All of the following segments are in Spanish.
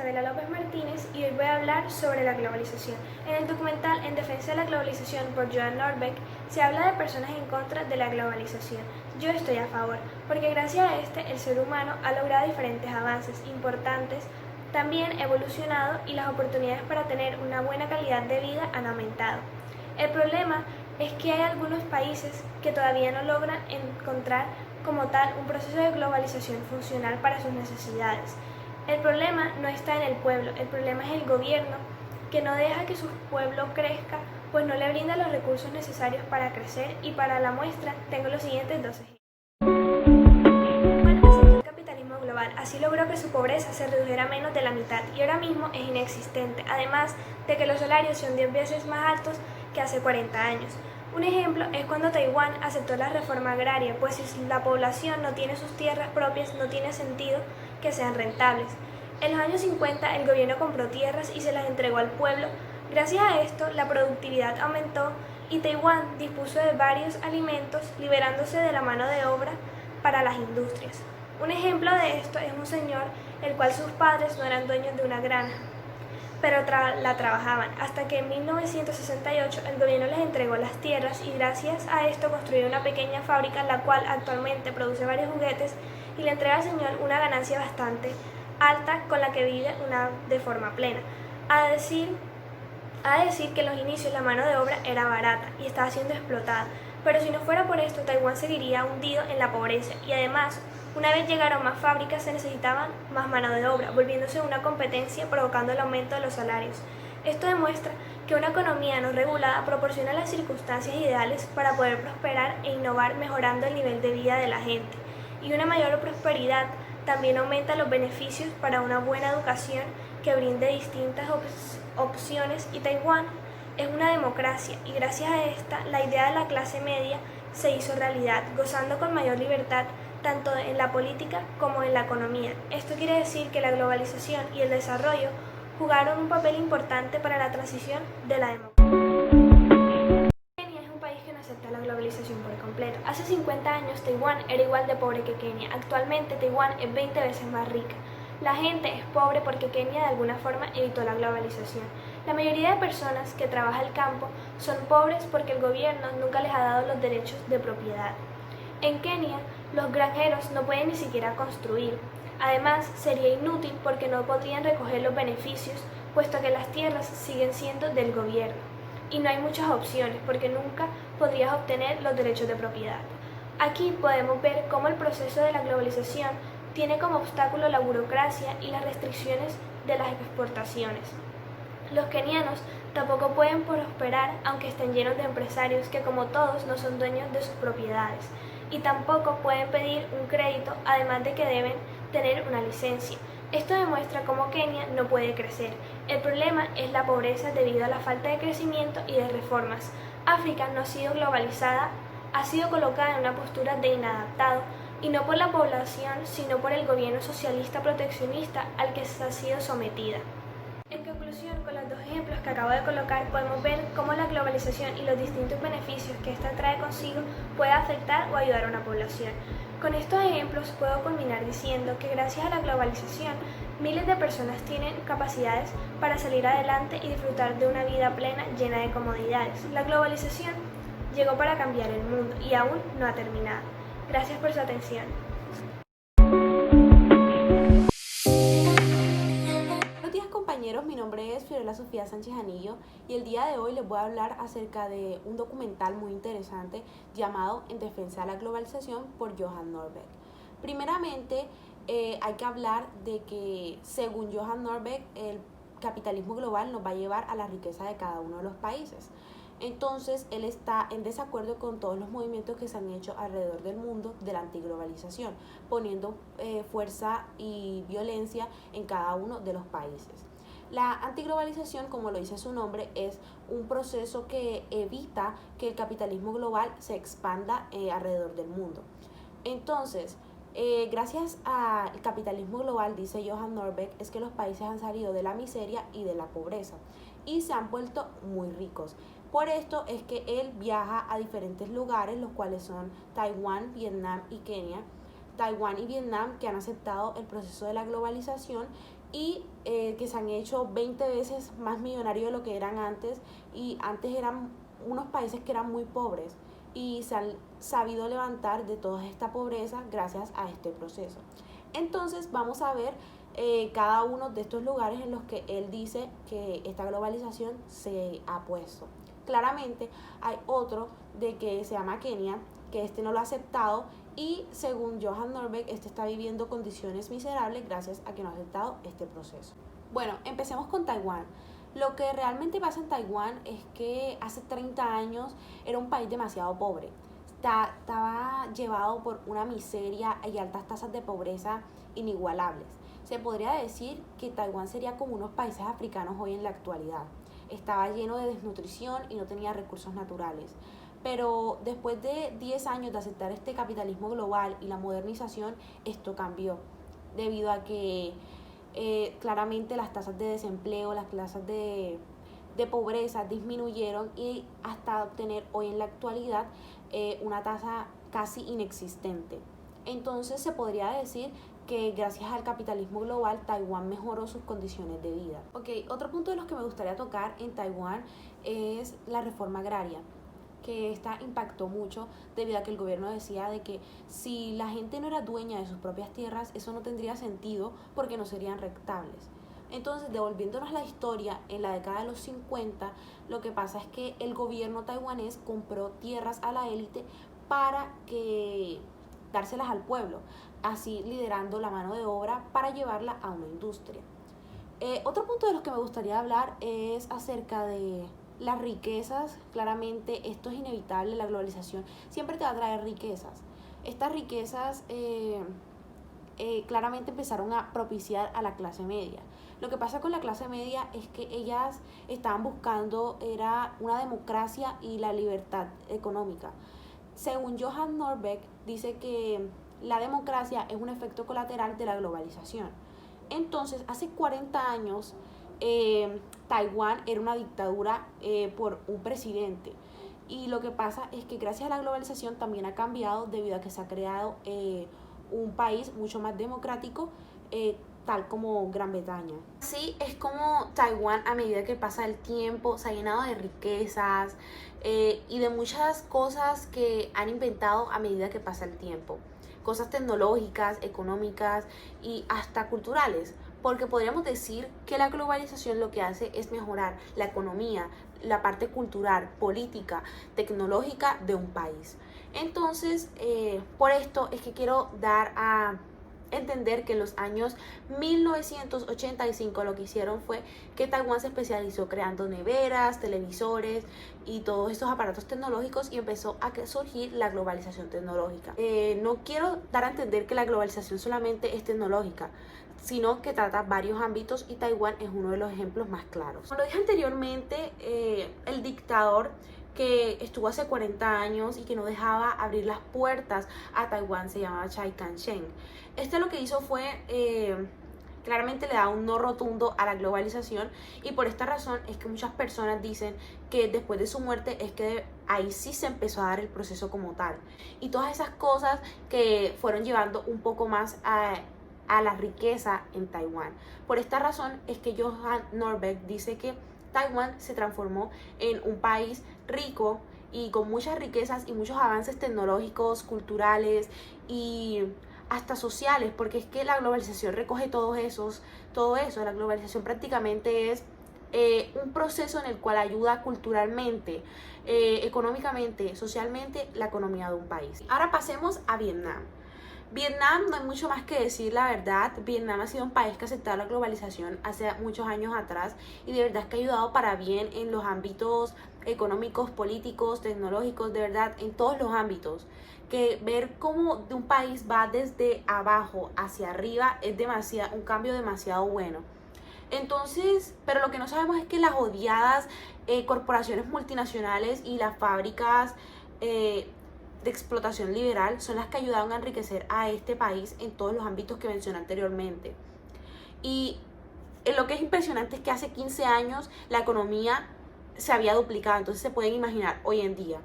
Isabela López Martínez y hoy voy a hablar sobre la globalización. En el documental En defensa de la globalización por Johan Norbeck se habla de personas en contra de la globalización. Yo estoy a favor, porque gracias a este el ser humano ha logrado diferentes avances importantes, también ha evolucionado y las oportunidades para tener una buena calidad de vida han aumentado. El problema es que hay algunos países que todavía no logran encontrar como tal un proceso de globalización funcional para sus necesidades. El problema no está en el pueblo, el problema es el gobierno que no deja que su pueblo crezca, pues no le brinda los recursos necesarios para crecer y para la muestra tengo los siguientes dos ejemplos. El capitalismo global así logró que su pobreza se redujera a menos de la mitad y ahora mismo es inexistente, además de que los salarios son 10 veces más altos que hace 40 años. Un ejemplo es cuando Taiwán aceptó la reforma agraria, pues si la población no tiene sus tierras propias, no tiene sentido que sean rentables. En los años 50 el gobierno compró tierras y se las entregó al pueblo. Gracias a esto la productividad aumentó y Taiwán dispuso de varios alimentos, liberándose de la mano de obra para las industrias. Un ejemplo de esto es un señor el cual sus padres no eran dueños de una granja, pero la trabajaban, hasta que en 1968 el gobierno les entregó las tierras y gracias a esto construyó una pequeña fábrica la cual actualmente produce varios juguetes y le entrega al señor una ganancia bastante alta con la que vive de forma plena. A decir que en los inicios la mano de obra era barata y estaba siendo explotada, pero si no fuera por esto Taiwán seguiría hundido en la pobreza y además una vez llegaron más fábricas se necesitaban más mano de obra, volviéndose una competencia provocando el aumento de los salarios. Esto demuestra que una economía no regulada proporciona las circunstancias ideales para poder prosperar e innovar mejorando el nivel de vida de la gente. Y una mayor prosperidad también aumenta los beneficios para una buena educación que brinde distintas opciones y Taiwán es una democracia y gracias a esta la idea de la clase media se hizo realidad, gozando con mayor libertad tanto en la política como en la economía. Esto quiere decir que la globalización y el desarrollo jugaron un papel importante para la transición de la democracia. Kenia es un país que no acepta la globalización por completo. Hace 50 años Taiwán era igual de pobre que Kenia. Actualmente Taiwán es 20 veces más rica. La gente es pobre porque Kenia de alguna forma evitó la globalización. La mayoría de personas que trabajan el campo son pobres porque el gobierno nunca les ha dado los derechos de propiedad. En Kenia, los granjeros no pueden ni siquiera construir. Además, sería inútil porque no podrían recoger los beneficios, puesto que las tierras siguen siendo del gobierno. Y no hay muchas opciones porque nunca podrías obtener los derechos de propiedad. Aquí podemos ver cómo el proceso de la globalización tiene como obstáculo la burocracia y las restricciones de las exportaciones. Los kenianos tampoco pueden prosperar aunque estén llenos de empresarios que como todos no son dueños de sus propiedades y tampoco pueden pedir un crédito, además de que deben tener una licencia. Esto demuestra cómo Kenia no puede crecer. El problema es la pobreza debido a la falta de crecimiento y de reformas. África no ha sido globalizada, ha sido colocada en una postura de inadaptado, y no por la población, sino por el gobierno socialista proteccionista al que se ha sido sometida. En conclusión, con los dos ejemplos que acabo de colocar, podemos ver cómo la globalización y los distintos beneficios que ésta trae consigo puede afectar o ayudar a una población. Con estos ejemplos puedo culminar diciendo que gracias a la globalización, miles de personas tienen capacidades para salir adelante y disfrutar de una vida plena llena de comodidades. La globalización llegó para cambiar el mundo y aún no ha terminado. Gracias por su atención. Buenos días compañeros, mi nombre es Fiorella Sofía Sánchez Anillo y el día de hoy les voy a hablar acerca de un documental muy interesante llamado En defensa de la globalización por Johan Norbeck. Primeramente hay que hablar de que según Johan Norbeck el capitalismo global nos va a llevar a la riqueza de cada uno de los países. Entonces, él está en desacuerdo con todos los movimientos que se han hecho alrededor del mundo de la antiglobalización, poniendo fuerza y violencia en cada uno de los países. La antiglobalización, como lo dice su nombre, es un proceso que evita que el capitalismo global se expanda alrededor del mundo. Entonces, gracias al capitalismo global, dice Johan Norbeck, es que los países han salido de la miseria y de la pobreza y se han vuelto muy ricos. Por esto es que él viaja a diferentes lugares, los cuales son Taiwán, Vietnam y Kenia, Taiwán y Vietnam, que han aceptado el proceso de la globalización y que se han hecho 20 veces más millonarios de lo que eran antes, y antes eran unos países que eran muy pobres y se han sabido levantar de toda esta pobreza gracias a este proceso. Entonces vamos a ver cada uno de estos lugares en los que él dice que esta globalización se ha puesto. Claramente hay otro de que se llama Kenia, que este no lo ha aceptado, y según Johan Norberg, este está viviendo condiciones miserables gracias a que no ha aceptado este proceso. Bueno, empecemos con Taiwán. Lo que realmente pasa en Taiwán es que hace 30 años era un país demasiado pobre. Estaba llevado por una miseria y altas tasas de pobreza inigualables. Se podría decir que Taiwán sería como unos países africanos hoy en la actualidad. Estaba lleno de desnutrición y no tenía recursos naturales. Pero después de 10 años de aceptar este capitalismo global y la modernización, esto cambió, debido a que claramente las tasas de desempleo, las tasas de pobreza disminuyeron, y hasta obtener hoy en la actualidad una tasa casi inexistente. Entonces se podría decir que gracias al capitalismo global Taiwán mejoró sus condiciones de vida. Otro punto de los que me gustaría tocar en Taiwán es la reforma agraria, que esta impactó mucho debido a que el gobierno decía de que si la gente no era dueña de sus propias tierras, eso no tendría sentido porque no serían rentables. Entonces, devolviéndonos la historia, en la década de los 50, lo que pasa es que el gobierno taiwanés compró tierras a la élite para dárselas al pueblo, así liderando la mano de obra para llevarla a una industria. Otro punto de los que me gustaría hablar es acerca de las riquezas. Claramente esto es inevitable, la globalización siempre te va a traer riquezas. Estas riquezas claramente empezaron a propiciar a la clase media. Lo que pasa con la clase media es que ellas estaban buscando era una democracia y la libertad económica. Según Johan Norberg, dice que la democracia es un efecto colateral de la globalización. Entonces, hace 40 años, Taiwán era una dictadura por un presidente. Y lo que pasa es que gracias a la globalización también ha cambiado debido a que se ha creado un país mucho más democrático, tal como Gran Bretaña. Así es como Taiwán, a medida que pasa el tiempo, se ha llenado de riquezas y de muchas cosas que han inventado a medida que pasa el tiempo. Cosas tecnológicas, económicas y hasta culturales. Porque podríamos decir que la globalización lo que hace es mejorar la economía, la parte cultural, política, tecnológica de un país. Entonces, por esto es que quiero dar a entender que en los años 1985 lo que hicieron fue que Taiwán se especializó creando neveras, televisores y todos estos aparatos tecnológicos, y empezó a surgir la globalización tecnológica. No quiero dar a entender que la globalización solamente es tecnológica, sino que trata varios ámbitos, y Taiwán es uno de los ejemplos más claros. Como lo dije anteriormente, el dictador que estuvo hace 40 años y que no dejaba abrir las puertas a Taiwán se llamaba Chiang Kai-shek. Este lo que hizo fue, claramente le da un no rotundo a la globalización, y por esta razón es que muchas personas dicen que después de su muerte es que ahí sí se empezó a dar el proceso como tal. Y todas esas cosas que fueron llevando un poco más a la riqueza en Taiwán. Por esta razón es que Johan Norberg dice que Taiwán se transformó en un país rico y con muchas riquezas y muchos avances tecnológicos, culturales y hasta sociales, porque es que la globalización recoge todo eso. La globalización prácticamente es un proceso en el cual ayuda culturalmente, económicamente, socialmente la economía de un país. Ahora pasemos a Vietnam. Vietnam, no hay mucho más que decir, la verdad. Vietnam ha sido un país que ha aceptado la globalización hace muchos años atrás, y de verdad es que ha ayudado para bien en los ámbitos económicos, políticos, tecnológicos, de verdad en todos los ámbitos. Que ver cómo de un país va desde abajo hacia arriba es un cambio demasiado bueno. Entonces, pero lo que no sabemos es que las odiadas corporaciones multinacionales y las fábricas de explotación liberal son las que ayudaron a enriquecer a este país en todos los ámbitos que mencioné anteriormente. Y lo que es impresionante es que hace 15 años la economía se había duplicado, entonces se pueden imaginar hoy en día.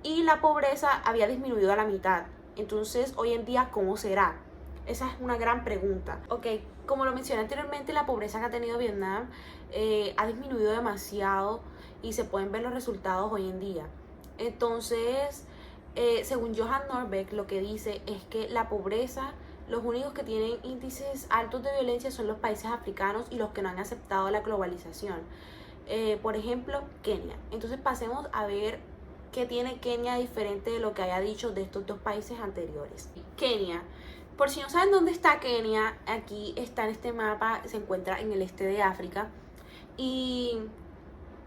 Y la pobreza había disminuido a la mitad. Entonces, hoy en día, ¿cómo será? Esa es una gran pregunta. Ok, como lo mencioné anteriormente, la pobreza que ha tenido Vietnam ha disminuido demasiado y se pueden ver los resultados hoy en día. Entonces, según Johan Norbeck, lo que dice es que la pobreza, los únicos que tienen índices altos de violencia son los países africanos y los que no han aceptado la globalización. Por ejemplo, Kenia. Entonces pasemos a ver qué tiene Kenia diferente de lo que haya dicho de estos dos países anteriores. Kenia. Por si no saben dónde está Kenia, aquí está en este mapa, se encuentra en el este de África. Y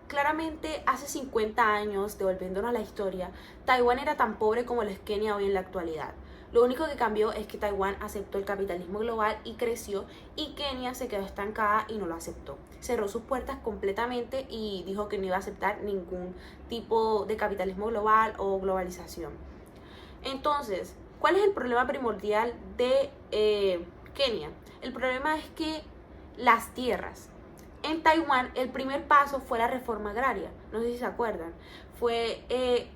claramente hace 50 años, devolviéndonos a la historia, Taiwán era tan pobre como lo es Kenia hoy en la actualidad. Lo único que cambió es que Taiwán aceptó el capitalismo global y creció, y Kenia se quedó estancada y no lo aceptó. Cerró sus puertas completamente y dijo que no iba a aceptar ningún tipo de capitalismo global o globalización. Entonces, ¿cuál es el problema primordial de Kenia? El problema es que las tierras. En Taiwán, el primer paso fue la reforma agraria. No sé si se acuerdan.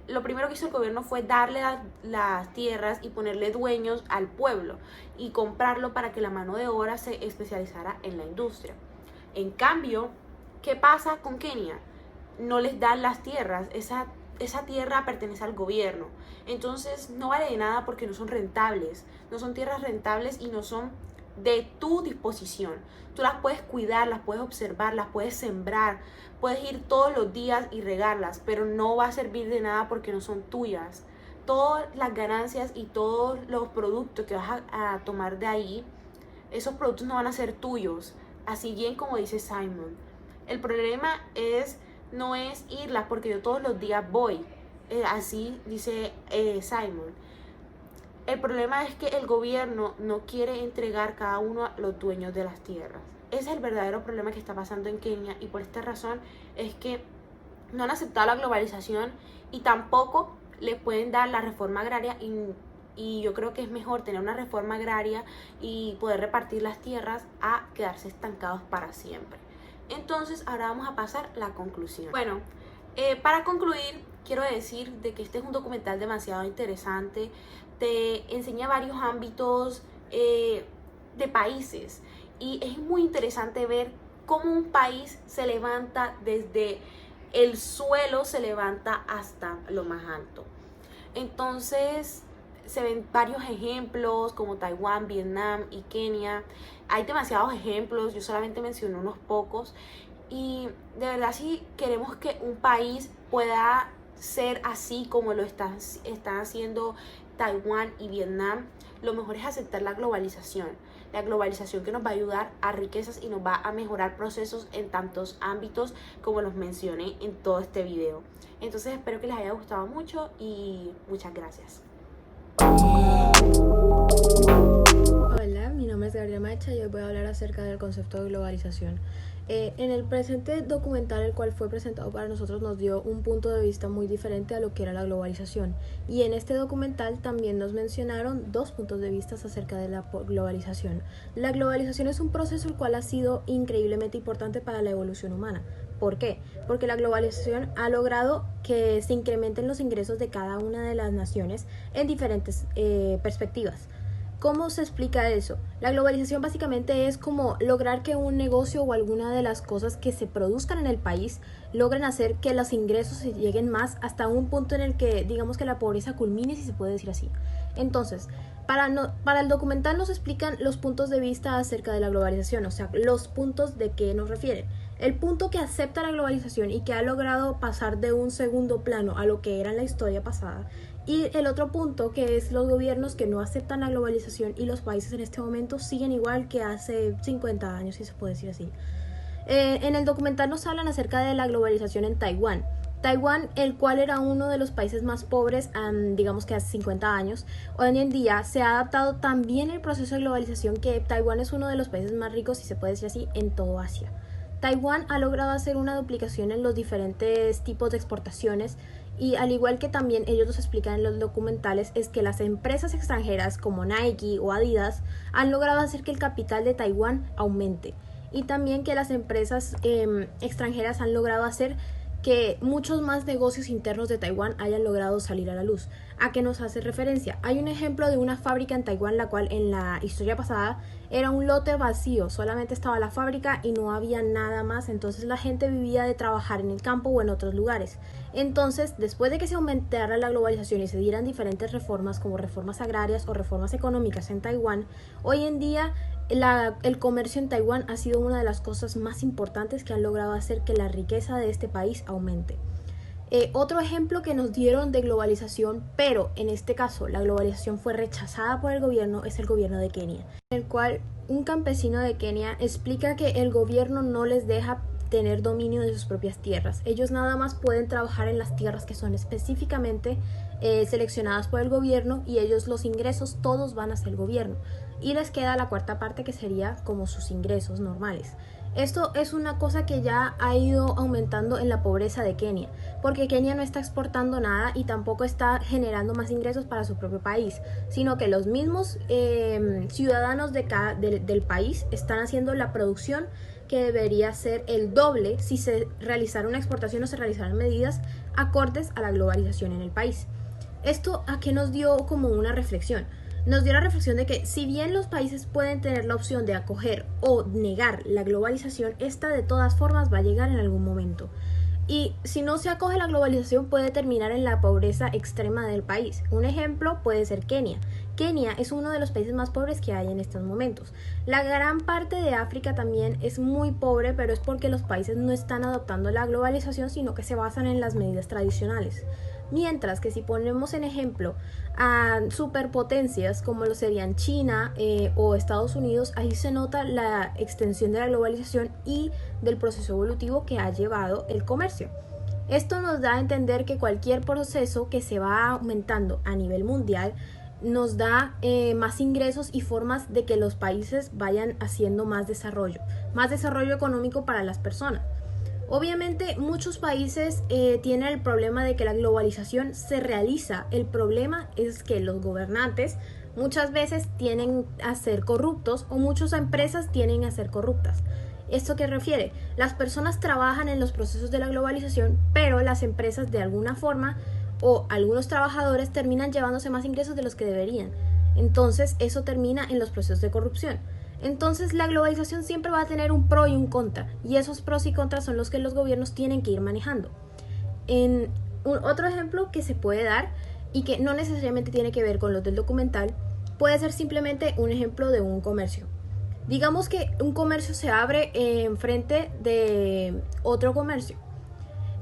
Lo primero que hizo el gobierno fue darle las tierras y ponerle dueños al pueblo y comprarlo para que la mano de obra se especializara en la industria. En cambio, ¿qué pasa con Kenia? No les dan las tierras. Esa tierra pertenece al gobierno. Entonces no vale de nada porque no son rentables. No son tierras rentables y no son de tu disposición. Tú las puedes cuidar, las puedes observar, las puedes sembrar, puedes ir todos los días y regarlas, pero no va a servir de nada porque no son tuyas. Todas las ganancias y todos los productos que vas a tomar de ahí, esos productos no van a ser tuyos. Así bien como dice Simon. El problema no es irlas porque yo todos los días voy. Así dice Simon. El problema es que el gobierno no quiere entregar cada uno a los dueños de las tierras. Ese es el verdadero problema que está pasando en Kenia, y por esta razón es que no han aceptado la globalización y tampoco le pueden dar la reforma agraria, y yo creo que es mejor tener una reforma agraria y poder repartir las tierras a quedarse estancados para siempre. Entonces ahora vamos a pasar a la conclusión. Bueno, para concluir quiero decir de que este es un documental demasiado interesante. Te enseña varios ámbitos de países, y es muy interesante ver cómo un país se levanta desde el suelo, se levanta hasta lo más alto. Entonces se ven varios ejemplos como Taiwán, Vietnam y Kenia. Hay demasiados ejemplos, yo solamente mencioné unos pocos, y de verdad si queremos que un país pueda ser así como lo están haciendo Taiwán y Vietnam, lo mejor es aceptar la globalización que nos va a ayudar a riquezas y nos va a mejorar procesos en tantos ámbitos como los mencioné en todo este video. Entonces espero que les haya gustado mucho y muchas gracias. Hola, mi nombre es Gabriela Macha y hoy voy a hablar acerca del concepto de globalización. En el presente documental, el cual fue presentado para nosotros, nos dio un punto de vista muy diferente a lo que era la globalización. Y en este documental también nos mencionaron dos puntos de vista acerca de la globalización. La globalización es un proceso el cual ha sido increíblemente importante para la evolución humana. ¿Por qué? Porque la globalización ha logrado que se incrementen los ingresos de cada una de las naciones en diferentes perspectivas. ¿Cómo se explica eso? La globalización básicamente es como lograr que un negocio o alguna de las cosas que se produzcan en el país logren hacer que los ingresos se lleguen más hasta un punto en el que digamos que la pobreza culmine, si se puede decir así. Entonces, para el documental nos explican los puntos de vista acerca de la globalización, o sea, los puntos de que nos refieren. El punto que acepta la globalización y que ha logrado pasar de un segundo plano a lo que era en la historia pasada. Y el otro punto que es los gobiernos que no aceptan la globalización, y los países en este momento siguen igual que hace 50 años, si se puede decir así. En el documental nos hablan acerca de la globalización en Taiwán. Taiwán, el cual era uno de los países más pobres, digamos que hace 50 años, hoy en día se ha adaptado también el proceso de globalización, que Taiwán es uno de los países más ricos, si se puede decir así, en todo Asia. Taiwán ha logrado hacer una duplicación en los diferentes tipos de exportaciones, y al igual que también ellos nos explican en los documentales, es que las empresas extranjeras como Nike o Adidas han logrado hacer que el capital de Taiwán aumente, y también que las empresas extranjeras han logrado hacer que muchos más negocios internos de Taiwán hayan logrado salir a la luz. ¿A qué nos hace referencia? Hay un ejemplo de una fábrica en Taiwán, la cual en la historia pasada era un lote vacío, solamente estaba la fábrica y no había nada más, entonces la gente vivía de trabajar en el campo o en otros lugares. Entonces, después de que se aumentara la globalización y se dieran diferentes reformas como reformas agrarias o reformas económicas en Taiwán, hoy en día el comercio en Taiwán ha sido una de las cosas más importantes que han logrado hacer que la riqueza de este país aumente. Otro ejemplo que nos dieron de globalización, pero en este caso la globalización fue rechazada por el gobierno, es el gobierno de Kenia, en el cual un campesino de Kenia explica que el gobierno no les deja tener dominio de sus propias tierras. Ellos nada más pueden trabajar en las tierras que son específicamente seleccionadas por el gobierno, y ellos los ingresos todos van hacia el gobierno y les queda la cuarta parte, que sería como sus ingresos normales. Esto es una cosa que ya ha ido aumentando en la pobreza de Kenia, porque Kenia no está exportando nada y tampoco está generando más ingresos para su propio país, sino que los mismos ciudadanos del país están haciendo la producción, que debería ser el doble si se realizara una exportación o se realizaran medidas acordes a la globalización en el país. ¿Esto a qué nos dio como una reflexión? Nos dio la reflexión de que si bien los países pueden tener la opción de acoger o negar la globalización, esta de todas formas va a llegar en algún momento. Y si no se acoge la globalización, puede terminar en la pobreza extrema del país. Un ejemplo puede ser Kenia. Kenia es uno de los países más pobres que hay en estos momentos. La gran parte de África también es muy pobre, pero es porque los países no están adoptando la globalización, sino que se basan en las medidas tradicionales. Mientras que si ponemos en ejemplo a superpotencias como lo serían China o Estados Unidos, ahí se nota la extensión de la globalización y del proceso evolutivo que ha llevado el comercio. Esto nos da a entender que cualquier proceso que se va aumentando a nivel mundial nos da más ingresos y formas de que los países vayan haciendo más desarrollo económico para las personas. Obviamente muchos países tienen el problema de que la globalización se realiza. El problema es que los gobernantes muchas veces tienden a ser corruptos, o muchas empresas tienden a ser corruptas. ¿Esto qué refiere? Las personas trabajan en los procesos de la globalización, pero las empresas de alguna forma o algunos trabajadores terminan llevándose más ingresos de los que deberían. Entonces eso termina en los procesos de corrupción. Entonces la globalización siempre va a tener un pro y un contra, y esos pros y contras son los que los gobiernos tienen que ir manejando. Otro ejemplo que se puede dar, y que no necesariamente tiene que ver con los del documental, puede ser simplemente un ejemplo de un comercio. Digamos que un comercio se abre enfrente de otro comercio.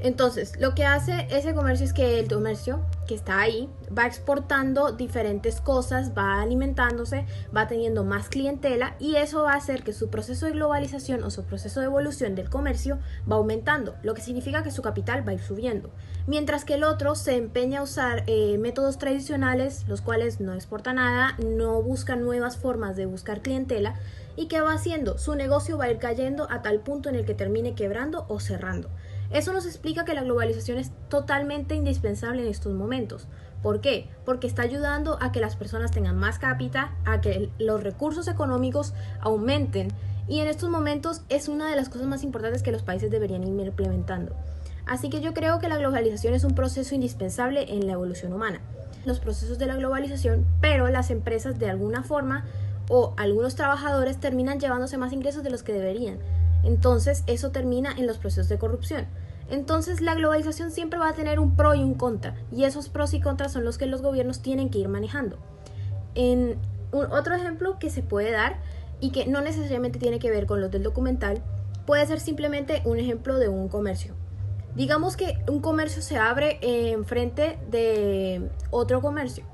Entonces, lo que hace ese comercio es que el comercio que está ahí va exportando diferentes cosas, va alimentándose, va teniendo más clientela, y eso va a hacer que su proceso de globalización o su proceso de evolución del comercio va aumentando, lo que significa que su capital va a ir subiendo. Mientras que el otro se empeña a usar métodos tradicionales, los cuales no exporta nada, no busca nuevas formas de buscar clientela, y ¿qué va haciendo? Su negocio va a ir cayendo a tal punto en el que termine quebrando o cerrando. Eso nos explica que la globalización es totalmente indispensable en estos momentos. ¿Por qué? Porque está ayudando a que las personas tengan más cápita, a que los recursos económicos aumenten, y en estos momentos es una de las cosas más importantes que los países deberían ir implementando. Así que yo creo que la globalización es un proceso indispensable en la evolución humana. Los procesos de la globalización, pero las empresas de alguna forma o algunos trabajadores terminan llevándose más ingresos de los que deberían. Entonces eso termina en los procesos de corrupción. Entonces la globalización siempre va a tener un pro y un contra, y esos pros y contras son los que los gobiernos tienen que ir manejando. Otro ejemplo que se puede dar, y que no necesariamente tiene que ver con los del documental, puede ser simplemente un ejemplo de un comercio. Digamos que un comercio se abre enfrente de otro comercio.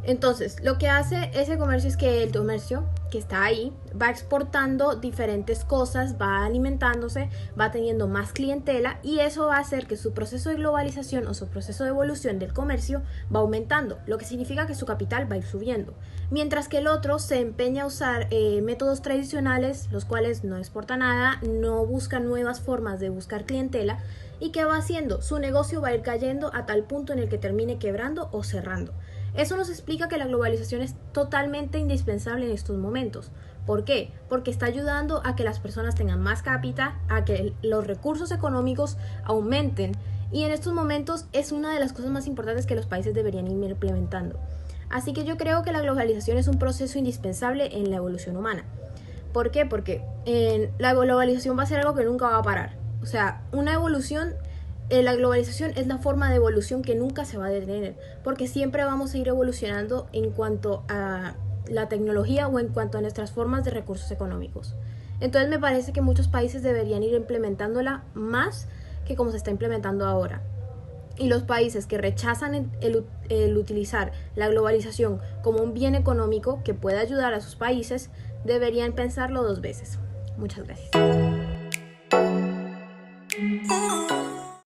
Entonces, lo que hace ese comercio es que el comercio que está ahí va exportando diferentes cosas, va alimentándose, va teniendo más clientela, y eso va a hacer que su proceso de globalización o su proceso de evolución del comercio va aumentando, lo que significa que su capital va a ir subiendo. Mientras que el otro se empeña a usar métodos tradicionales, los cuales no exporta nada, no busca nuevas formas de buscar clientela, y ¿qué va haciendo? Su negocio va a ir cayendo a tal punto en el que termine quebrando o cerrando. Eso nos explica que la globalización es totalmente indispensable en estos momentos. ¿Por qué? Porque está ayudando a que las personas tengan más cápita, a que los recursos económicos aumenten, y en estos momentos es una de las cosas más importantes que los países deberían ir implementando. Así que yo creo que la globalización es un proceso indispensable en la evolución humana. ¿Por qué? Porque la globalización va a ser algo que nunca va a parar. O sea, una evolución, la globalización es la forma de evolución que nunca se va a detener, porque siempre vamos a ir evolucionando en cuanto a la tecnología o en cuanto a nuestras formas de recursos económicos. Entonces me parece que muchos países deberían ir implementándola más que como se está implementando ahora. Y los países que rechazan el utilizar la globalización como un bien económico que pueda ayudar a sus países, deberían pensarlo 2 veces. Muchas gracias.